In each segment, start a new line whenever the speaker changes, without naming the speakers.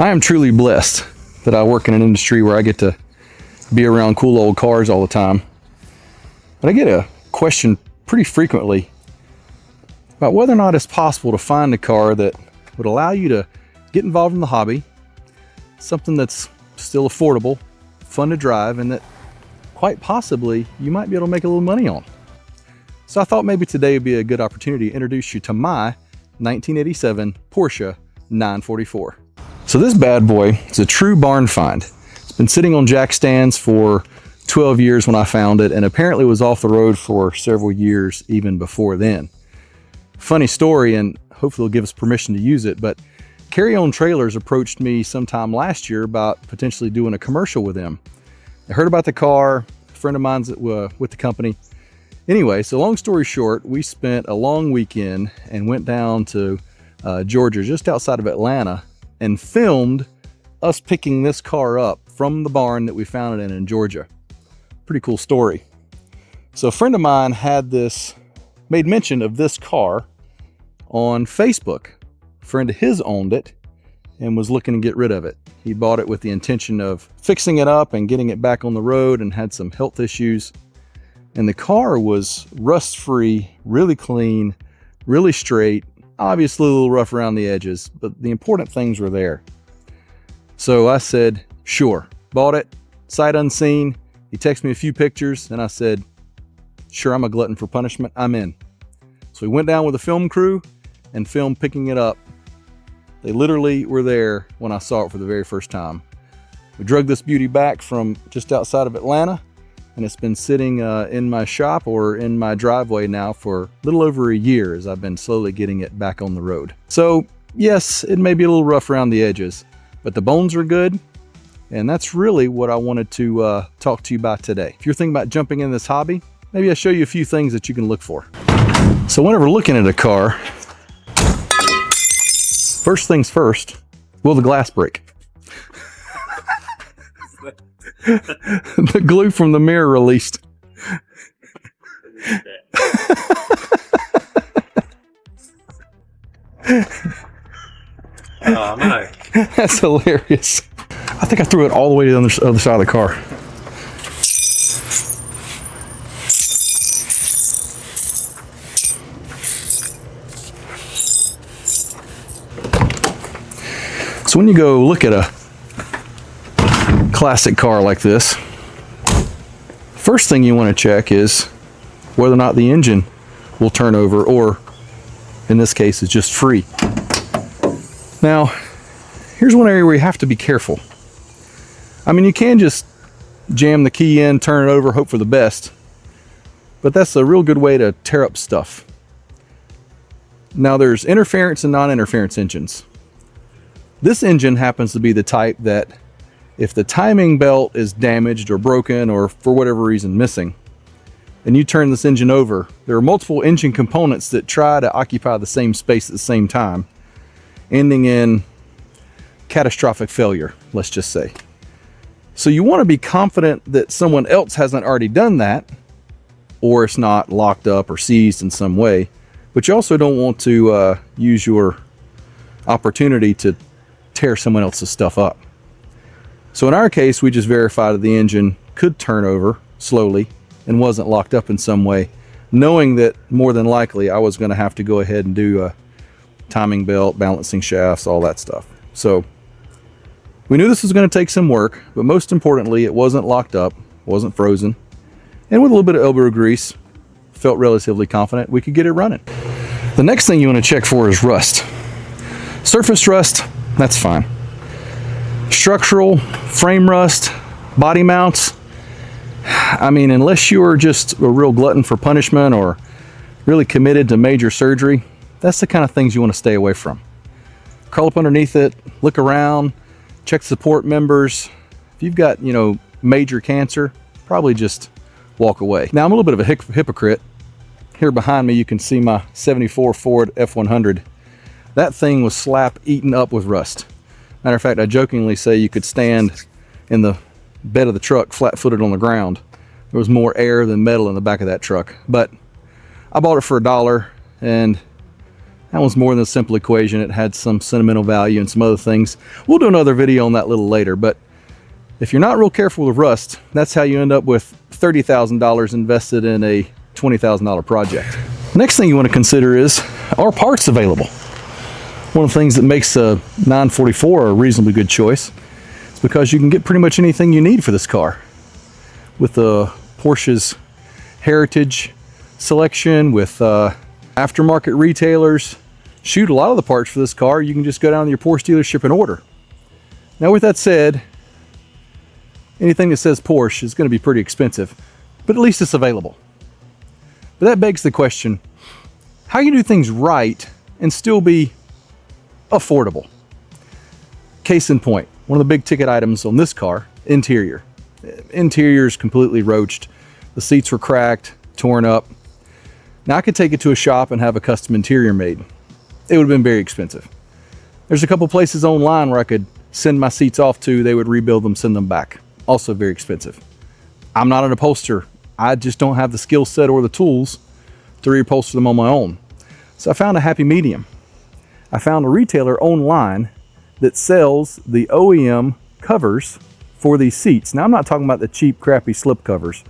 I am truly blessed that I work in an industry where I get to be around cool old cars all the time. But I get a question pretty frequently about whether or not it's possible to find a car that would allow you to get involved in the hobby, something that's still affordable, fun to drive, and that quite possibly you might be able to make a little money on. So I thought maybe today would be a good opportunity to introduce you to my 1987 Porsche 944. So this bad boy is a true barn find. It's been sitting on jack stands for 12 years when I found it, and apparently was off the road for several years even before then. Funny story, and hopefully they'll give us permission to use it, but Carry On Trailers approached me sometime last year about potentially doing a commercial with them. I heard about the car, a friend of mine's with the company. Anyway, so long story short, we spent a long weekend and went down to Georgia, just outside of Atlanta, and filmed us picking this car up from the barn that we found it in Georgia. Pretty cool story. So a friend of mine made mention of this car on Facebook. A friend of his owned it and was looking to get rid of it. He bought it with the intention of fixing it up and getting it back on the road, and had some health issues. And the car was rust-free, really clean, really straight, obviously a little rough around the edges, but the important things were there. So I said, sure, bought it, sight unseen. He texted me a few pictures, and I said, sure, I'm a glutton for punishment, I'm in. So we went down with a film crew and filmed picking it up. They literally were there when I saw it for the very first time. We drug this beauty back from just outside of Atlanta, and it's been sitting in my shop or in my driveway now for a little over a year as I've been slowly getting it back on the road. So yes, it may be a little rough around the edges, but the bones are good, and that's really what I wanted to talk to you about today. If you're thinking about jumping in this hobby, maybe I'll show you a few things that you can look for. So whenever looking at a car, first things first, will the glass break? The glue from the mirror released.
Oh no.
That's hilarious. I think I threw it all the way to the other side of the car. So when you go look at a classic car like this, first thing you want to check is whether or not the engine will turn over, or in this case is just free. Now here's one area where you have to be careful. I mean, you can just jam the key in, turn it over, hope for the best, but that's a real good way to tear up stuff. Now there's interference and non-interference engines. This engine happens to be the type that if the timing belt is damaged or broken or for whatever reason missing, and you turn this engine over, there are multiple engine components that try to occupy the same space at the same time, ending in catastrophic failure, let's just say. So you want to be confident that someone else hasn't already done that, or it's not locked up or seized in some way, but you also don't want to use your opportunity to tear someone else's stuff up. So in our case, we just verified that the engine could turn over slowly and wasn't locked up in some way, knowing that more than likely I was going to have to go ahead and do a timing belt, balancing shafts, all that stuff. So we knew this was going to take some work, but most importantly, it wasn't locked up, wasn't frozen, and with a little bit of elbow grease, felt relatively confident we could get it running. The next thing you want to check for is rust. Surface rust, that's fine. Structural, frame rust, body mounts, I mean, unless you're just a real glutton for punishment or really committed to major surgery, that's the kind of things you want to stay away from. Crawl up underneath it, look around, check support members. If you've got, major cancer, probably just walk away. Now, I'm a little bit of a hypocrite. Here behind me, you can see my 74 Ford F100. That thing was slap eaten up with rust. Matter of fact, I jokingly say you could stand in the bed of the truck flat-footed on the ground. There was more air than metal in the back of that truck. But I bought it for $1, and That was more than a simple equation. It had some sentimental value and some other things. We'll do another video on that a little later, but if you're not real careful with rust, that's how you end up with $30,000 invested in a $20,000 project. Next thing you want to consider is, are parts available? One of the things that makes a 944 a reasonably good choice is because you can get pretty much anything you need for this car. With the Porsche's heritage selection, with aftermarket retailers, shoot, a lot of the parts for this car, you can just go down to your Porsche dealership and order. Now with that said, anything that says Porsche is going to be pretty expensive, but at least it's available. But that begs the question, how you do things right and still be affordable? Case in point, one of the big ticket items on this car, interior. Interior is completely roached. The seats were cracked, torn up. Now I could take it to a shop and have a custom interior made. It would have been very expensive. There's a couple places online where I could send my seats off to, they would rebuild them, send them back. Also very expensive. I'm not an upholsterer. I just don't have the skill set or the tools to reupholster them on my own. So I found a happy medium. I found a retailer online that sells the OEM covers for these seats. Now I'm not talking about the cheap, crappy slip covers,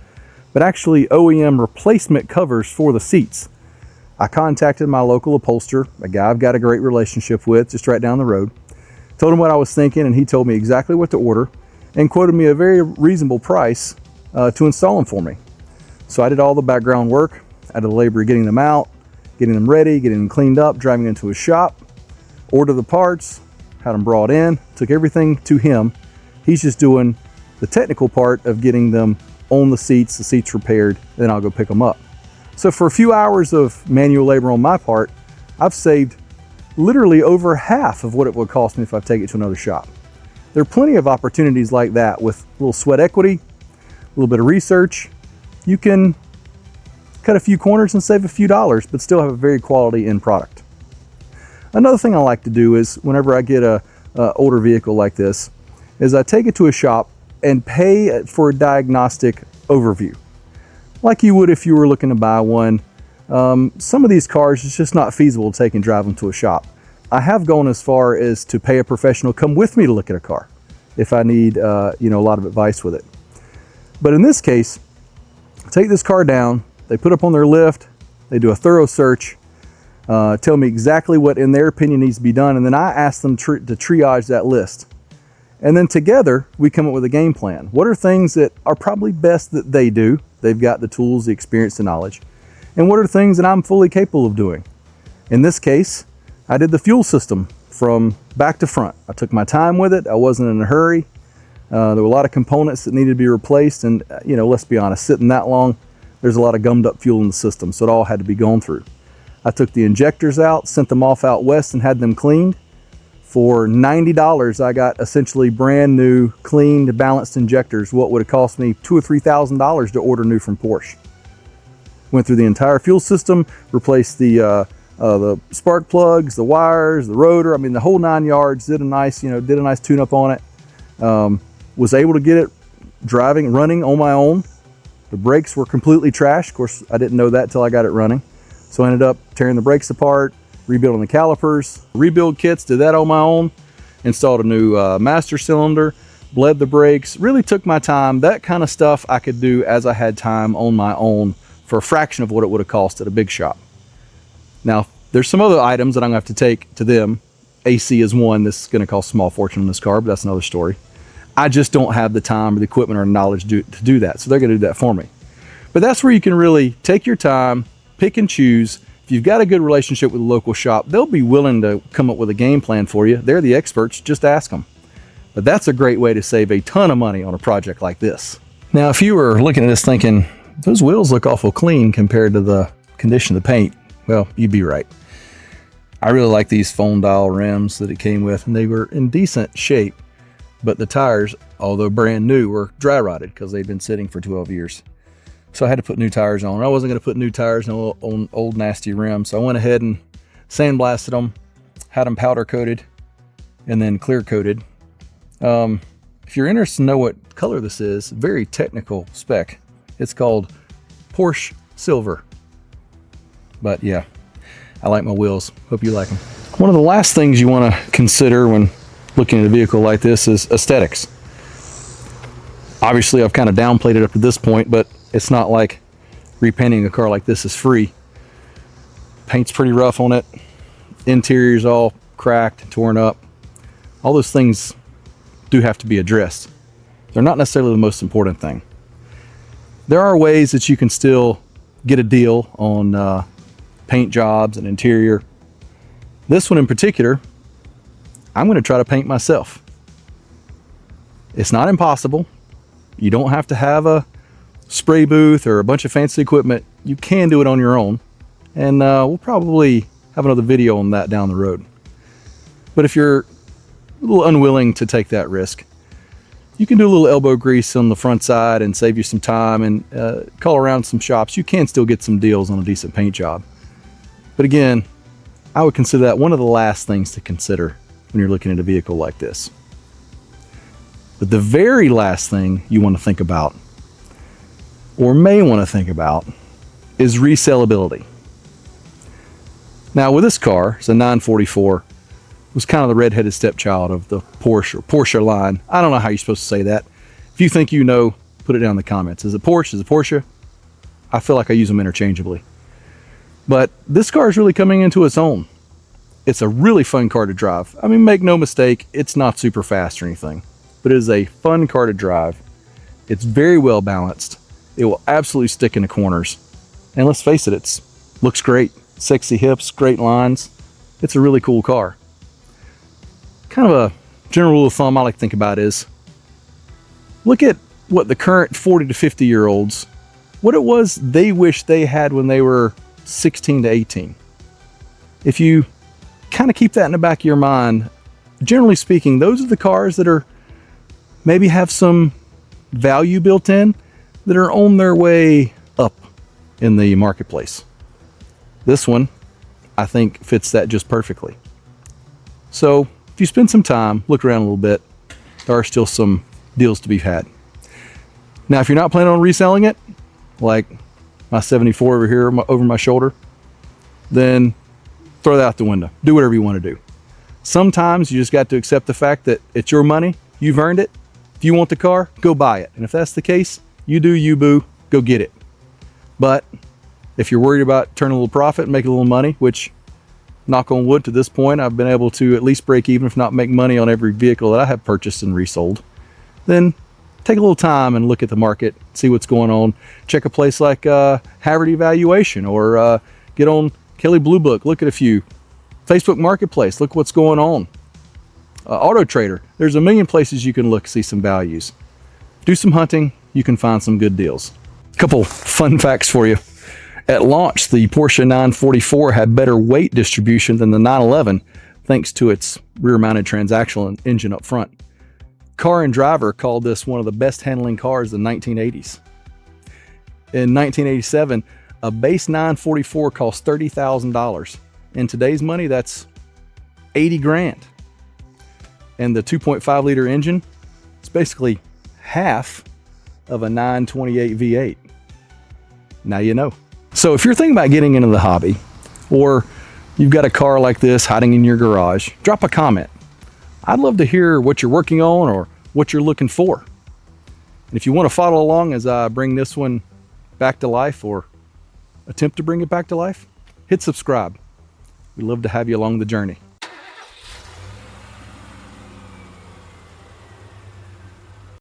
but actually OEM replacement covers for the seats. I contacted my local upholsterer, a guy I've got a great relationship with just right down the road, told him what I was thinking, and he told me exactly what to order and quoted me a very reasonable price to install them for me. So I did all the background work. I did the labor of getting them out, getting them ready, getting them cleaned up, driving into a shop, ordered the parts, had them brought in, took everything to him. He's just doing the technical part of getting them on the seats repaired, then I'll go pick them up. So for a few hours of manual labor on my part, I've saved literally over half of what it would cost me if I take it to another shop. There are plenty of opportunities like that with a little sweat equity, a little bit of research. You can cut a few corners and save a few dollars, but still have a very quality end product. Another thing I like to do is whenever I get a older vehicle like this, is I take it to a shop and pay for a diagnostic overview. Like you would if you were looking to buy one. Some of these cars, it's just not feasible to take and drive them to a shop. I have gone as far as to pay a professional come with me to look at a car if I need a lot of advice with it. But in this case, take this car down, they put up on their lift, they do a thorough search, tell me exactly what in their opinion needs to be done, and then I ask them to triage that list. And then together we come up with a game plan. What are things that are probably best that they do? They've got the tools, the experience, the knowledge. And what are things that I'm fully capable of doing? In this case, I did the fuel system from back to front. I took my time with it. I wasn't in a hurry. There were a lot of components that needed to be replaced, and let's be honest, sitting that long, there's a lot of gummed up fuel in the system, so it all had to be gone through. I took the injectors out, sent them off out west and had them cleaned. For $90, I got essentially brand new, cleaned, balanced injectors, what would have cost me $2,000 or $3,000 to order new from Porsche. Went through the entire fuel system, replaced the spark plugs, the wires, the rotor, I mean the whole 9 yards, did a nice tune-up on it. Was able to get it running on my own. The brakes were completely trashed. Of course, I didn't know that until I got it running. So I ended up tearing the brakes apart, rebuilding the calipers, rebuild kits, did that on my own, installed a new master cylinder, bled the brakes, really took my time. That kind of stuff I could do as I had time on my own for a fraction of what it would have cost at a big shop. Now, there's some other items that I'm gonna have to take to them. AC is one that's gonna cost a small fortune on this car, but that's another story. I just don't have the time or the equipment or knowledge to do that, so they're gonna do that for me. But that's where you can really take your time, pick and choose. If you've got a good relationship with a local shop, they'll be willing to come up with a game plan for you. They're the experts, just ask them. But that's a great way to save a ton of money on a project like this. Now, if you were looking at this thinking, those wheels look awful clean compared to the condition of the paint, well, you'd be right. I really like these foam dial rims that it came with, and they were in decent shape, but the tires, although brand new, were dry rotted because they'd been sitting for 12 years. So I had to put new tires on. I wasn't going to put new tires on old nasty rims, so I went ahead and sandblasted them, had them powder coated, and then clear coated. If you're interested to know what color this is, very technical spec. It's called Porsche Silver. But yeah, I like my wheels. Hope you like them. One of the last things you want to consider when looking at a vehicle like this is aesthetics. Obviously, I've kind of downplayed it up to this point, but it's not like repainting a car like this is free. Paint's pretty rough on it. Interior's all cracked, torn up. All those things do have to be addressed. They're not necessarily the most important thing. There are ways that you can still get a deal on paint jobs and interior. This one in particular, I'm going to try to paint myself. It's not impossible. You don't have to have a spray booth or a bunch of fancy equipment. You can do it on your own, and we'll probably have another video on that down the road. But if you're a little unwilling to take that risk, you can do a little elbow grease on the front side and save you some time, and call around some shops. You can still get some deals on a decent paint job. But again, I would consider that one of the last things to consider when you're looking at a vehicle like this. But the very last thing you want to think about, or may want to think about, is resaleability. Now with this car, it's a 944, was kind of the redheaded stepchild of the Porsche line. I don't know how you're supposed to say that. If you think you know, put it down in the comments. Is it Porsche? Is it Porsche? I feel like I use them interchangeably. But this car is really coming into its own. It's a really fun car to drive. I mean, make no mistake, it's not super fast or anything, but it is a fun car to drive. It's very well balanced. It will absolutely stick in the corners. And let's face it, it looks great. Sexy hips, great lines. It's a really cool car. Kind of a general rule of thumb I like to think about is, look at what the current 40 to 50 year olds, what it was they wish they had when they were 16 to 18. If you kind of keep that in the back of your mind, generally speaking, those are the cars that are maybe have some value built in, that are on their way up in the marketplace. This one, I think, fits that just perfectly. So if you spend some time, look around a little bit, there are still some deals to be had. Now, if you're not planning on reselling it, like my 74 over here over my shoulder, then throw that out the window. Do whatever you want to do. Sometimes you just got to accept the fact that it's your money, you've earned it. If you want the car, go buy it. And if that's the case, you do you, boo, go get it. But if you're worried about turning a little profit and making a little money, which, knock on wood, to this point, I've been able to at least break even, if not make money, on every vehicle that I have purchased and resold, then take a little time and look at the market, see what's going on. Check a place like Harvard Evaluation, or get on Kelley Blue Book, look at a few. Facebook Marketplace, look what's going on. Auto Trader, there's a million places you can look, see some values. Do some hunting, you can find some good deals. A couple fun facts for you. At launch, the Porsche 944 had better weight distribution than the 911, thanks to its rear-mounted transactional engine up front. Car and Driver called this one of the best handling cars in the 1980s. In 1987, a base 944 cost $30,000. In today's money, that's 80 grand. And the 2.5 liter engine, it's basically half of a 928 V8. Now you know. So if you're thinking about getting into the hobby, or you've got a car like this hiding in your garage, drop a comment. I'd love to hear what you're working on or what you're looking for. And if you want to follow along as I bring this one back to life, or attempt to bring it back to life, hit subscribe. We'd love to have you along the journey.